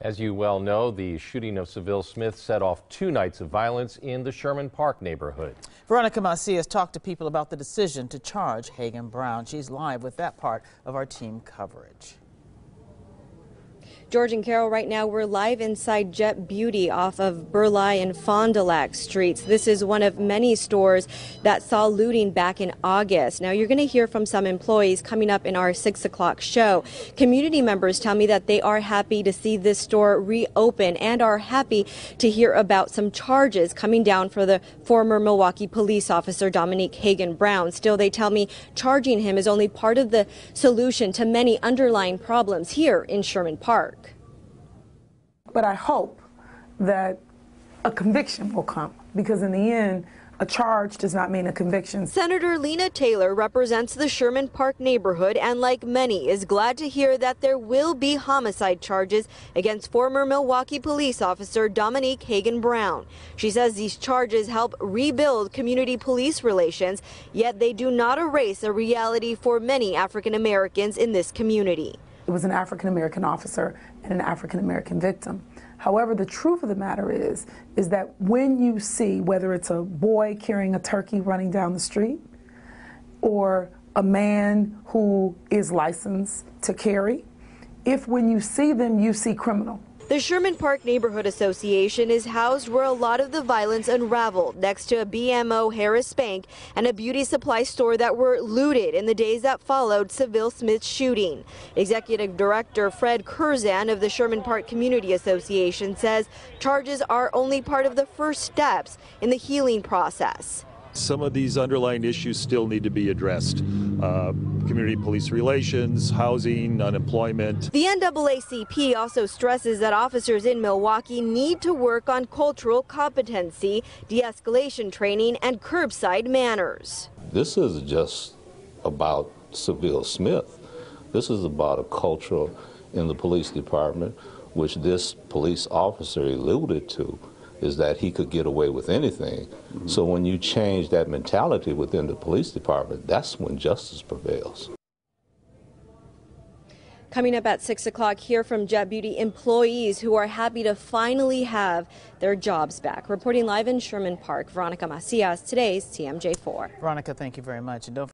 As you well know, the shooting of Seville Smith set off 2 nights of violence in the Sherman Park neighborhood. Veronica Macias talked to people about the decision to charge Hagan Brown. She's live with that part of our team coverage. George and Carol, right now we're live inside Jet Beauty off of Burleigh and Fond du Lac streets. This is one of many stores that saw looting back in August. Now you're going to hear from some employees coming up in our 6 o'clock show. Community members tell me that they are happy to see this store reopen and are happy to hear about some charges coming down for the former Milwaukee police officer Dominique Hagan Brown. Still, they tell me charging him is only part of the solution to many underlying problems here in Sherman Park. But I hope that a conviction will come, because in the end, a charge does not mean a conviction. Senator Lena Taylor represents the Sherman Park neighborhood and, like many, is glad to hear that there will be homicide charges against former Milwaukee police officer Dominique Hagan Brown. She says these charges help rebuild community police relations, yet they do not erase a reality for many African Americans in this community. It was an African American officer and an African American victim. However, the truth of the matter is that when you see, whether it's a boy carrying a turkey running down the street or a man who is licensed to carry, if when you see them, you see criminal. The Sherman Park Neighborhood Association is housed where a lot of the violence unraveled, next to a BMO Harris Bank and a beauty supply store that were looted in the days that followed Seville Smith's shooting. Executive Director Fred Curzan of the Sherman Park Community Association says charges are only part of the first steps in the healing process. Some of these underlying issues still need to be addressed. Community police relations, housing, unemployment. The NAACP also stresses that officers in Milwaukee need to work on cultural competency, de-escalation training, and curbside manners. This is just about Seville Smith. This is about a culture in the police department which this police officer alluded to, is that he could get away with anything. So when you change that mentality within the police department, that's when justice prevails. Coming up at 6 o'clock, hear from Jet Beauty employees who are happy to finally have their jobs back. Reporting live in Sherman Park, Veronica Macias, today's TMJ4. Veronica, thank you very much. And don't